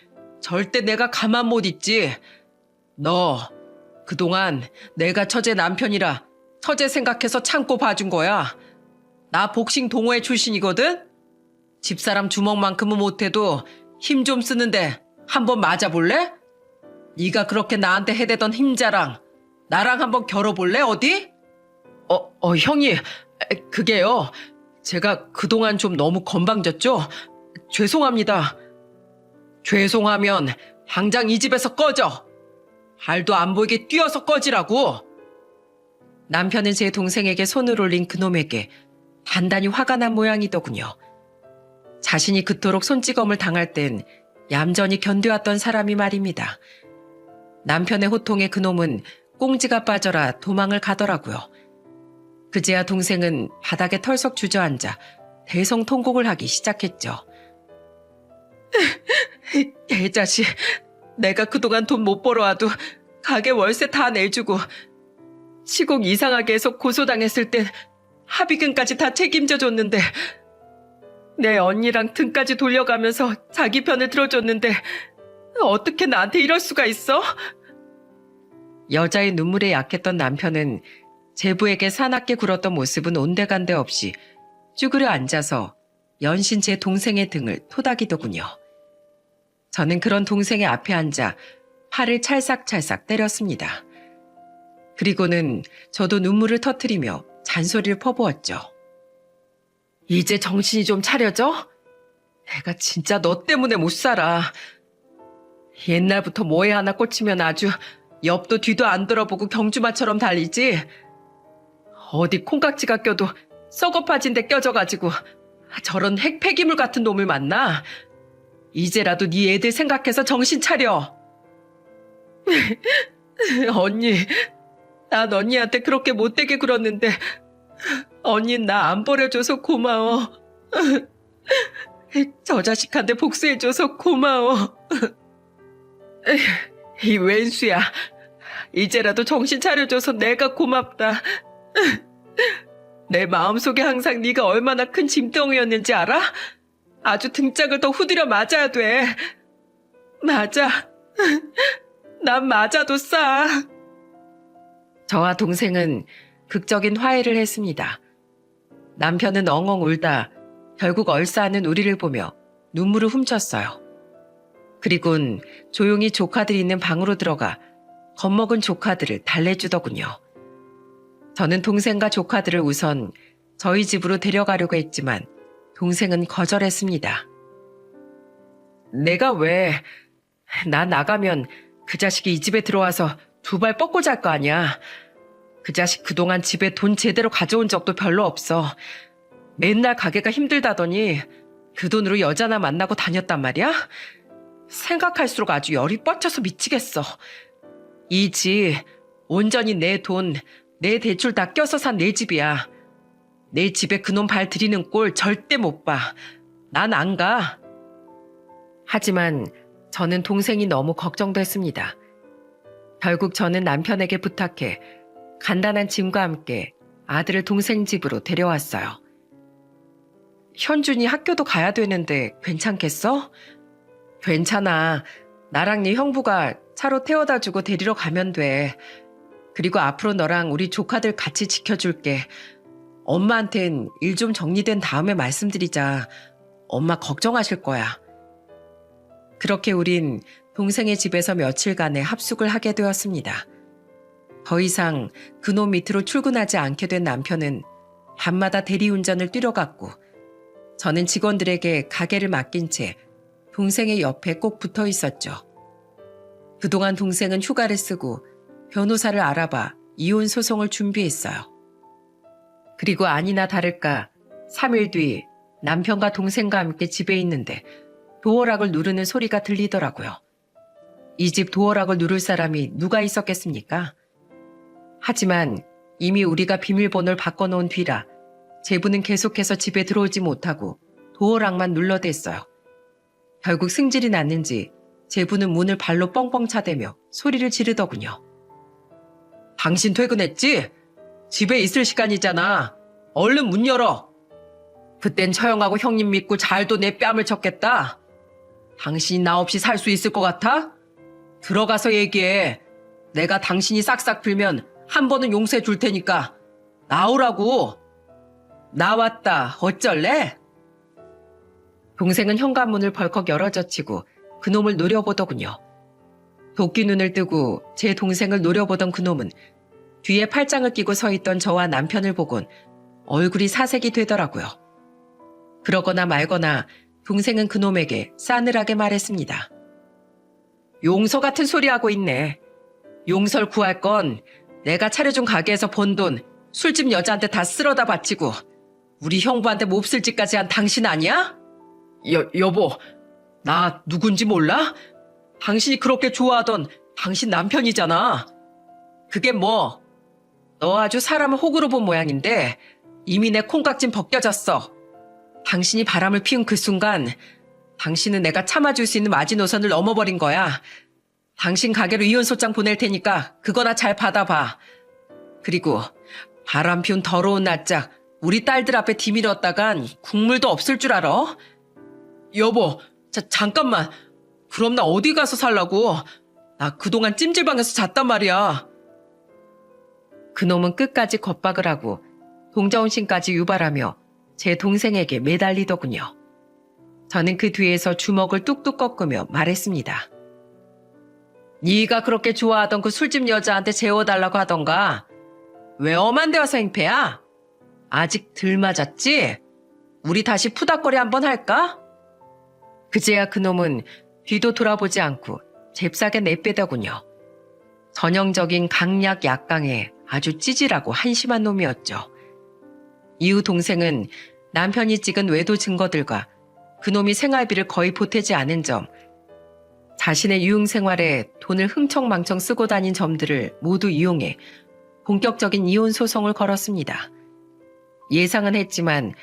S1: 절대 내가 가만 못 있지. 너 그동안 내가 처제 남편이라 처제 생각해서 참고 봐준 거야. 나 복싱 동호회 출신이거든? 집사람 주먹만큼은 못해도 힘 좀 쓰는데 한번 맞아볼래? 네가 그렇게 나한테 해대던 힘자랑 나랑 한번 겨뤄볼래 어디? 형이 그게요. 제가 그동안 좀 너무 건방졌죠? 죄송합니다. 죄송하면 당장 이 집에서 꺼져. 발도 안 보이게 뛰어서 꺼지라고. 남편은 제 동생에게 손을 올린 그놈에게 단단히 화가 난 모양이더군요. 자신이 그토록 손찌검을 당할 땐 얌전히 견뎌왔던 사람이 말입니다. 남편의 호통에 그놈은 꽁지가 빠져라 도망을 가더라고요. 그제야 동생은 바닥에 털썩 주저앉아 대성통곡을 하기 시작했죠. 개자식, 내가 그동안 돈 못 벌어와도 가게 월세 다 내주고 시공 이상하게 해서 고소당했을 땐 합의금까지 다 책임져 줬는데 내 언니랑 등까지 돌려가면서 자기 편을 들어줬는데 어떻게 나한테 이럴 수가 있어? 여자의 눈물에 약했던 남편은 제부에게 사납게 굴었던 모습은 온데간데 없이 쭈그려 앉아서 연신 제 동생의 등을 토닥이더군요. 저는 그런 동생의 앞에 앉아 팔을 찰싹찰싹 때렸습니다. 그리고는 저도 눈물을 터뜨리며 잔소리를 퍼부었죠. 이제 정신이 좀 차려져? 내가 진짜 너 때문에 못 살아. 옛날부터 뭐에 하나 꽂히면 아주 옆도 뒤도 안 돌아보고 경주마처럼 달리지. 어디 콩깍지가 껴도 썩어 빠진 데 껴져가지고 저런 핵폐기물 같은 놈을 만나. 이제라도 네 애들 생각해서 정신 차려. 언니, 난 언니한테 그렇게 못되게 굴었는데 언니는 나 안 버려줘서 고마워. 저 자식한테 복수해줘서 고마워. 이 웬수야. 이제라도 정신 차려줘서 내가 고맙다. 내 마음속에 항상 네가 얼마나 큰 짐덩이였는지 알아? 아주 등짝을 더 후드려 맞아야 돼. 맞아. 난 맞아도 싸. 저와 동생은 극적인 화해를 했습니다. 남편은 엉엉 울다 결국 얼싸하는 우리를 보며 눈물을 훔쳤어요. 그리곤 조용히 조카들이 있는 방으로 들어가 겁먹은 조카들을 달래주더군요. 저는 동생과 조카들을 우선 저희 집으로 데려가려고 했지만 동생은 거절했습니다. 내가 왜? 나 나가면 그 자식이 이 집에 들어와서 두 발 뻗고 잘 거 아니야. 그 자식 그동안 집에 돈 제대로 가져온 적도 별로 없어. 맨날 가게가 힘들다더니 그 돈으로 여자나 만나고 다녔단 말이야? 생각할수록 아주 열이 뻗쳐서 미치겠어. 이 집 온전히 내 돈, 내 대출 다 껴서 산 내 집이야. 내 집에 그놈 발 들이는 꼴 절대 못 봐. 난 안 가. 하지만 저는 동생이 너무 걱정됐습니다. 결국 저는 남편에게 부탁해 간단한 짐과 함께 아들을 동생 집으로 데려왔어요. 현준이 학교도 가야 되는데 괜찮겠어? 괜찮아. 나랑 네 형부가 차로 태워다 주고 데리러 가면 돼. 그리고 앞으로 너랑 우리 조카들 같이 지켜줄게. 엄마한텐 일 좀 정리된 다음에 말씀드리자. 엄마 걱정하실 거야. 그렇게 우린 동생의 집에서 며칠간의 합숙을 하게 되었습니다. 더 이상 그놈 밑으로 출근하지 않게 된 남편은 밤마다 대리운전을 뛰러갔고 저는 직원들에게 가게를 맡긴 채 동생의 옆에 꼭 붙어 있었죠. 그동안 동생은 휴가를 쓰고 변호사를 알아봐 이혼 소송을 준비했어요. 그리고 아니나 다를까 3일 뒤 남편과 동생과 함께 집에 있는데 도어락을 누르는 소리가 들리더라고요. 이 집 도어락을 누를 사람이 누가 있었겠습니까? 하지만 이미 우리가 비밀번호를 바꿔놓은 뒤라 제부는 계속해서 집에 들어오지 못하고 도어락만 눌러댔어요. 결국 승질이 났는지 제부는 문을 발로 뻥뻥 차대며 소리를 지르더군요. 당신 퇴근했지? 집에 있을 시간이잖아. 얼른 문 열어. 그땐 처형하고 형님 믿고 잘도 내 뺨을 쳤겠다. 당신이 나 없이 살 수 있을 것 같아? 들어가서 얘기해. 내가 당신이 싹싹 빌면 한 번은 용서해 줄 테니까 나오라고. 나왔다. 어쩔래? 동생은 현관문을 벌컥 열어젖히고 그놈을 노려보더군요. 도끼 눈을 뜨고 제 동생을 노려보던 그놈은 뒤에 팔짱을 끼고 서 있던 저와 남편을 보곤 얼굴이 사색이 되더라고요. 그러거나 말거나 동생은 그놈에게 싸늘하게 말했습니다. 용서 같은 소리 하고 있네. 용서를 구할 건 내가 차려준 가게에서 번 돈 술집 여자한테 다 쓸어다 바치고 우리 형부한테 몹쓸 짓까지 한 당신 아니야? 여보, 나 누군지 몰라? 당신이 그렇게 좋아하던 당신 남편이잖아. 그게 뭐? 너 아주 사람을 호구로 본 모양인데 이미 내 콩깍진 벗겨졌어. 당신이 바람을 피운 그 순간 당신은 내가 참아줄 수 있는 마지노선을 넘어버린 거야. 당신 가게로 이혼소장 보낼 테니까 그거나 잘 받아봐. 그리고 바람 피운 더러운 낯짝 우리 딸들 앞에 디밀었다간 국물도 없을 줄 알아? 여보, 잠깐만. 그럼 나 어디 가서 살라고? 나 그동안 찜질방에서 잤단 말이야. 그놈은 끝까지 겁박을 하고 동정심까지 유발하며 제 동생에게 매달리더군요. 저는 그 뒤에서 주먹을 뚝뚝 꺾으며 말했습니다. 네가 그렇게 좋아하던 그 술집 여자한테 재워달라고 하던가. 왜 엄한 데 와서 행패야? 아직 덜 맞았지? 우리 다시 푸닥거리 한번 할까? 그제야 그놈은 뒤도 돌아보지 않고 잽싸게 내빼더군요. 전형적인 강약 약강에 아주 찌질하고 한심한 놈이었죠. 이후 동생은 남편이 찍은 외도 증거들과 그놈이 생활비를 거의 보태지 않은 점, 자신의 유흥 생활에 돈을 흥청망청 쓰고 다닌 점들을 모두 이용해 본격적인 이혼 소송을 걸었습니다. 예상은 했지만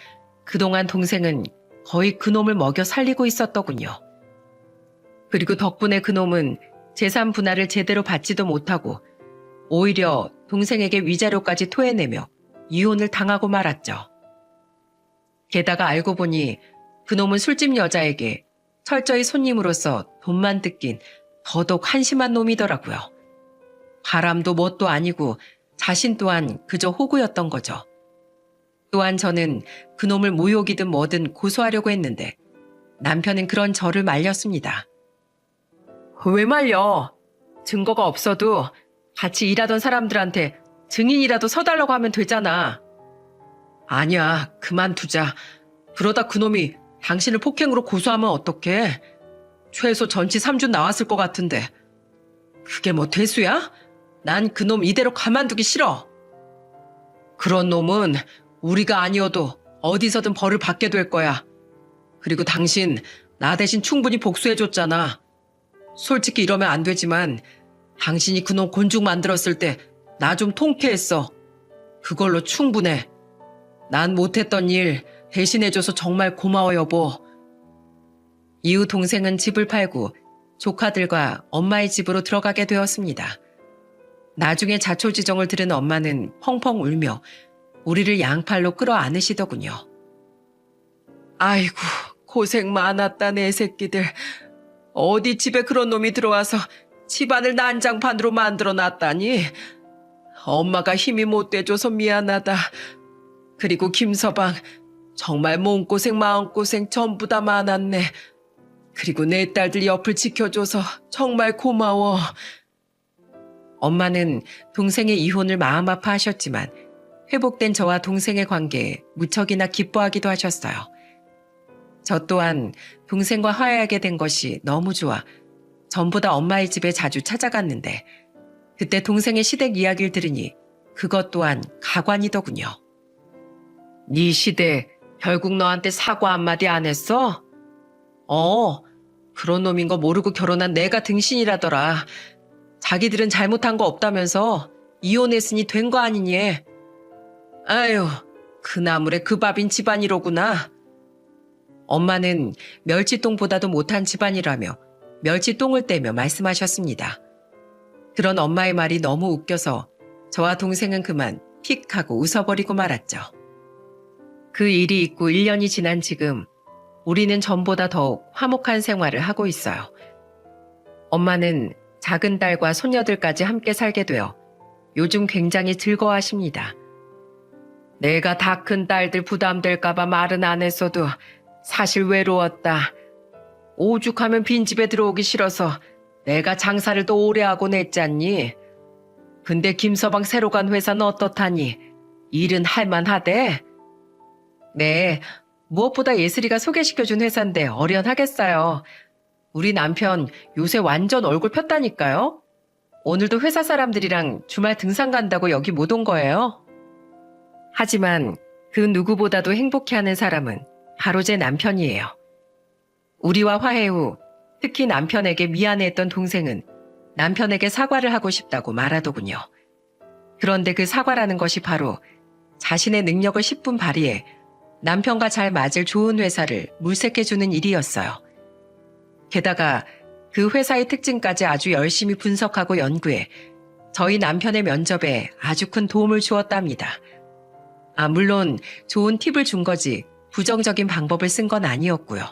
S1: 그동안 동생은 거의 그놈을 먹여 살리고 있었더군요. 그리고 덕분에 그놈은 재산 분할을 제대로 받지도 못하고 오히려 동생에게 위자료까지 토해내며 이혼을 당하고 말았죠. 게다가 알고 보니 그놈은 술집 여자에게 철저히 손님으로서 돈만 뜯긴 더더욱 한심한 놈이더라고요. 바람도 뭣도 아니고 자신 또한 그저 호구였던 거죠. 또한 저는 그놈을 모욕이든 뭐든 고소하려고 했는데 남편은 그런 저를 말렸습니다. 왜 말려? 증거가 없어도 같이 일하던 사람들한테 증인이라도 서달라고 하면 되잖아. 아니야, 그만두자. 그러다 그놈이 당신을 폭행으로 고소하면 어떡해? 최소 전치 3주 나왔을 것 같은데. 그게 뭐 대수야? 난 그놈 이대로 가만두기 싫어. 그런 놈은 우리가 아니어도 어디서든 벌을 받게 될 거야. 그리고 당신 나 대신 충분히 복수해줬잖아. 솔직히 이러면 안 되지만 당신이 그놈 곤죽 만들었을 때 나 좀 통쾌했어. 그걸로 충분해. 난 못했던 일 대신해줘서 정말 고마워 여보. 이후 동생은 집을 팔고 조카들과 엄마의 집으로 들어가게 되었습니다. 나중에 자초지정을 들은 엄마는 펑펑 울며 우리를 양팔로 끌어안으시더군요. 아이고 고생 많았다 내 새끼들. 어디 집에 그런 놈이 들어와서 집안을 난장판으로 만들어놨다니. 엄마가 힘이 못 돼줘서 미안하다. 그리고 김서방 정말 몸고생 마음고생 전부 다 많았네. 그리고 내 딸들 옆을 지켜줘서 정말 고마워. 엄마는 동생의 이혼을 마음 아파하셨지만 회복된 저와 동생의 관계에 무척이나 기뻐하기도 하셨어요. 저 또한 동생과 화해하게 된 것이 너무 좋아 전보다 엄마의 집에 자주 찾아갔는데 그때 동생의 시댁 이야기를 들으니 그것 또한 가관이더군요. 네 시댁 결국 너한테 사과 한마디 안 했어? 그런 놈인 거 모르고 결혼한 내가 등신이라더라. 자기들은 잘못한 거 없다면서 이혼했으니 된 거 아니니? 아유, 그 나물에 그 밥인 집안이로구나. 엄마는 멸치똥보다도 못한 집안이라며 멸치똥을 떼며 말씀하셨습니다. 그런 엄마의 말이 너무 웃겨서 저와 동생은 그만 픽 하고 웃어버리고 말았죠. 그 일이 있고 1년이 지난 지금 우리는 전보다 더욱 화목한 생활을 하고 있어요. 엄마는 작은 딸과 손녀들까지 함께 살게 되어 요즘 굉장히 즐거워하십니다. 내가 다 큰 딸들 부담될까봐 말은 안 했어도 사실 외로웠다. 오죽하면 빈집에 들어오기 싫어서 내가 장사를 더 오래 하고 냈잖니. 근데 김서방 새로 간 회사는 어떻다니? 일은 할만하대? 네, 무엇보다 예슬이가 소개시켜준 회사인데 어련하겠어요. 우리 남편 요새 완전 얼굴 폈다니까요. 오늘도 회사 사람들이랑 주말 등산 간다고 여기 못 온 거예요. 하지만 그 누구보다도 행복해하는 사람은 바로 제 남편이에요. 우리와 화해 후 특히 남편에게 미안해했던 동생은 남편에게 사과를 하고 싶다고 말하더군요. 그런데 그 사과라는 것이 바로 자신의 능력을 10분 발휘해 남편과 잘 맞을 좋은 회사를 물색해주는 일이었어요. 게다가 그 회사의 특징까지 아주 열심히 분석하고 연구해 저희 남편의 면접에 아주 큰 도움을 주었답니다. 물론 좋은 팁을 준 거지 부정적인 방법을 쓴 건 아니었고요.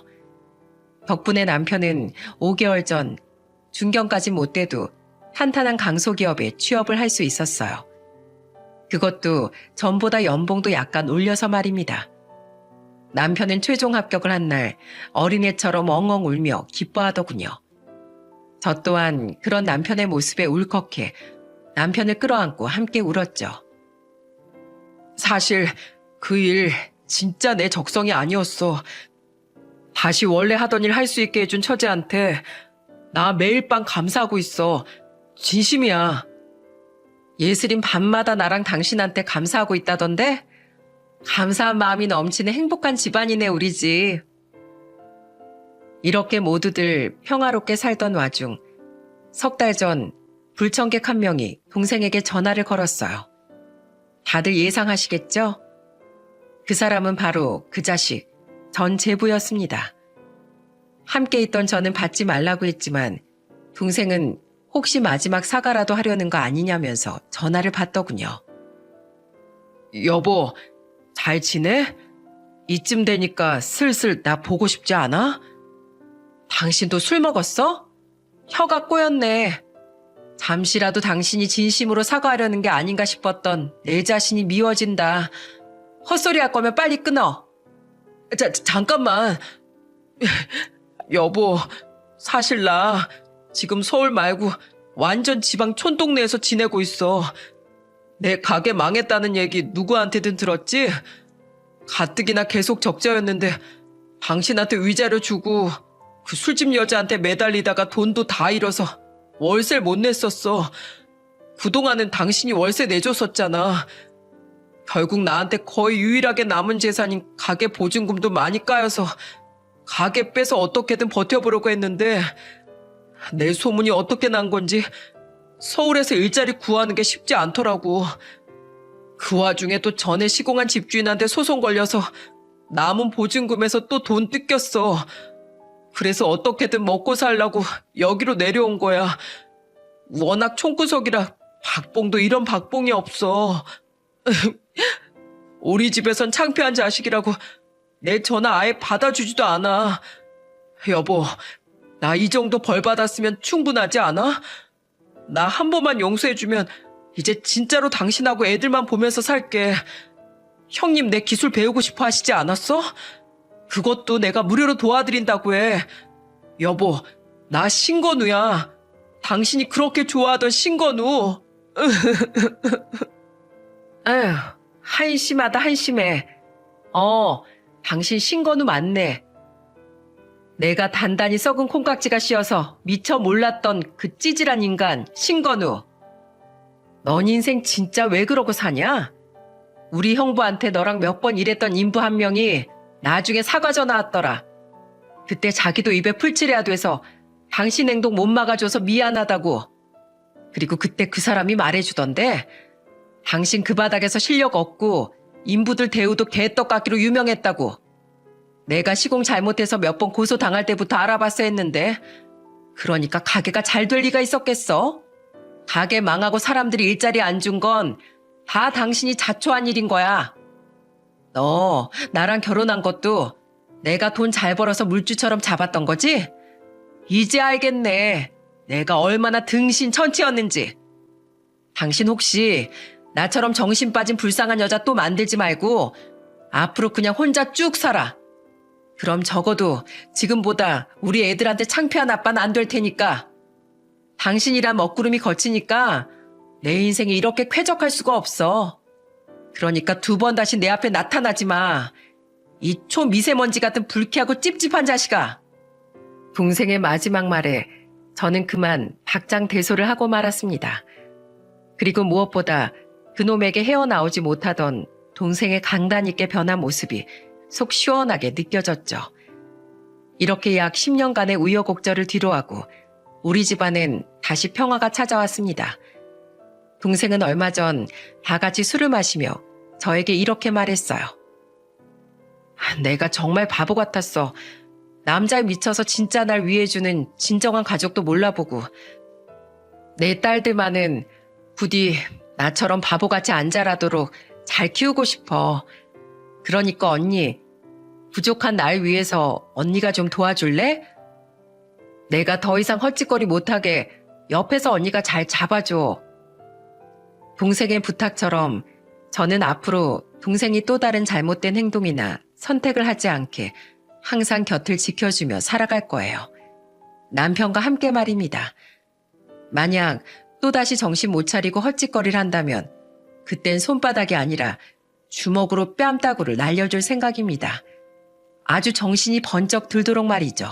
S1: 덕분에 남편은 5개월 전 중견까지 못 돼도 탄탄한 강소기업에 취업을 할 수 있었어요. 그것도 전보다 연봉도 약간 올려서 말입니다. 남편은 최종 합격을 한 날 어린애처럼 엉엉 울며 기뻐하더군요. 저 또한 그런 남편의 모습에 울컥해 남편을 끌어안고 함께 울었죠. 사실 그 일 진짜 내 적성이 아니었어. 다시 원래 하던 일 할 수 있게 해준 처제한테 나 매일 밤 감사하고 있어. 진심이야. 예슬인 밤마다 나랑 당신한테 감사하고 있다던데? 감사한 마음이 넘치는 행복한 집안이네, 우리 집. 이렇게 모두들 평화롭게 살던 와중 석 달 전 불청객 한 명이 동생에게 전화를 걸었어요. 다들 예상하시겠죠? 그 사람은 바로 그 자식, 전 제부였습니다. 함께 있던 저는 받지 말라고 했지만 동생은 혹시 마지막 사과라도 하려는 거 아니냐면서 전화를 받더군요. 여보, 잘 지내? 이쯤 되니까 슬슬 나 보고 싶지 않아? 당신도 술 먹었어? 혀가 꼬였네. 잠시라도 당신이 진심으로 사과하려는 게 아닌가 싶었던 내 자신이 미워진다. 헛소리 할 거면 빨리 끊어. 잠깐만. 여보, 사실 나 지금 서울 말고 완전 지방 촌동네에서 지내고 있어. 내 가게 망했다는 얘기 누구한테든 들었지? 가뜩이나 계속 적자였는데 당신한테 위자료 주고 그 술집 여자한테 매달리다가 돈도 다 잃어서 월세를 못 냈었어. 그동안은 당신이 월세 내줬었잖아. 결국 나한테 거의 유일하게 남은 재산인 가게 보증금도 많이 까여서 가게 빼서 어떻게든 버텨보려고 했는데 내 소문이 어떻게 난 건지 서울에서 일자리 구하는 게 쉽지 않더라고. 그 와중에 또 전에 시공한 집주인한테 소송 걸려서 남은 보증금에서 또 돈 뜯겼어. 그래서 어떻게든 먹고 살라고 여기로 내려온 거야. 워낙 촌구석이라 박봉도 이런 박봉이 없어. 우리 집에선 창피한 자식이라고 내 전화 아예 받아주지도 않아. 여보, 나 이 정도 벌 받았으면 충분하지 않아? 나 한 번만 용서해주면 이제 진짜로 당신하고 애들만 보면서 살게. 형님 내 기술 배우고 싶어 하시지 않았어? 그것도 내가 무료로 도와드린다고 해. 여보, 나 신건우야. 당신이 그렇게 좋아하던 신건우. 에휴, 한심하다 한심해. 당신 신건우 맞네. 내가 단단히 썩은 콩깍지가 씌어서 미처 몰랐던 그 찌질한 인간 신건우. 넌 인생 진짜 왜 그러고 사냐? 우리 형부한테 너랑 몇 번 일했던 인부 한 명이 나중에 사과 전화 왔더라. 그때 자기도 입에 풀칠해야 돼서 당신 행동 못 막아줘서 미안하다고. 그리고 그때 그 사람이 말해주던데 당신 그 바닥에서 실력 없고 인부들 대우도 개떡깎기로 유명했다고. 내가 시공 잘못해서 몇 번 고소당할 때부터 알아봤어 했는데 그러니까 가게가 잘 될 리가 있었겠어? 가게 망하고 사람들이 일자리 안 준 건 다 당신이 자초한 일인 거야. 너 나랑 결혼한 것도 내가 돈 잘 벌어서 물주처럼 잡았던 거지? 이제 알겠네. 내가 얼마나 등신천치였는지. 당신 혹시 나처럼 정신 빠진 불쌍한 여자 또 만들지 말고 앞으로 그냥 혼자 쭉 살아. 그럼 적어도 지금보다 우리 애들한테 창피한 아빠는 안 될 테니까. 당신이란 먹구름이 거치니까 내 인생이 이렇게 쾌적할 수가 없어. 그러니까 두 번 다시 내 앞에 나타나지 마. 이 초미세먼지 같은 불쾌하고 찝찝한 자식아. 동생의 마지막 말에 저는 그만 박장대소를 하고 말았습니다. 그리고 무엇보다 그놈에게 헤어나오지 못하던 동생의 강단 있게 변한 모습이 속 시원하게 느껴졌죠. 이렇게 약 10년간의 우여곡절을 뒤로하고 우리 집안엔 다시 평화가 찾아왔습니다. 동생은 얼마 전 다 같이 술을 마시며 저에게 이렇게 말했어요. 내가 정말 바보 같았어. 남자에 미쳐서 진짜 날 위해주는 진정한 가족도 몰라보고 내 딸들만은 부디 나처럼 바보같이 안 자라도록 잘 키우고 싶어. 그러니까 언니, 부족한 날 위해서 언니가 좀 도와줄래? 내가 더 이상 헛짓거리 못하게 옆에서 언니가 잘 잡아줘. 동생의 부탁처럼 저는 앞으로 동생이 또 다른 잘못된 행동이나 선택을 하지 않게 항상 곁을 지켜주며 살아갈 거예요. 남편과 함께 말입니다. 만약 또다시 정신 못 차리고 헛짓거리를 한다면 그땐 손바닥이 아니라 주먹으로 뺨따구를 날려줄 생각입니다. 아주 정신이 번쩍 들도록 말이죠.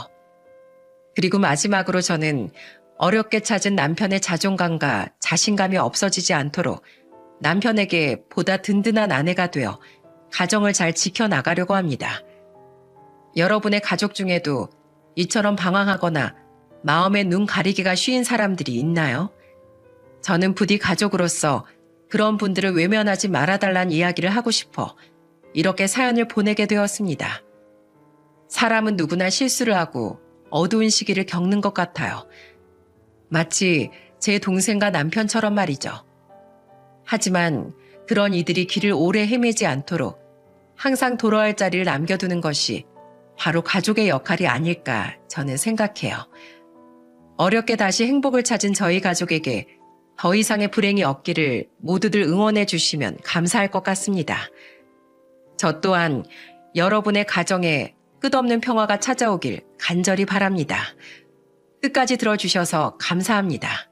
S1: 그리고 마지막으로 저는 어렵게 찾은 남편의 자존감과 자신감이 없어지지 않도록 남편에게 보다 든든한 아내가 되어 가정을 잘 지켜나가려고 합니다. 여러분의 가족 중에도 이처럼 방황하거나 마음에 눈 가리기가 쉬운 사람들이 있나요? 저는 부디 가족으로서 그런 분들을 외면하지 말아달라는 이야기를 하고 싶어 이렇게 사연을 보내게 되었습니다. 사람은 누구나 실수를 하고 어두운 시기를 겪는 것 같아요. 마치 제 동생과 남편처럼 말이죠. 하지만 그런 이들이 길을 오래 헤매지 않도록 항상 돌아올 자리를 남겨두는 것이 바로 가족의 역할이 아닐까 저는 생각해요. 어렵게 다시 행복을 찾은 저희 가족에게 더 이상의 불행이 없기를 모두들 응원해 주시면 감사할 것 같습니다. 저 또한 여러분의 가정에 끝없는 평화가 찾아오길 간절히 바랍니다. 끝까지 들어주셔서 감사합니다.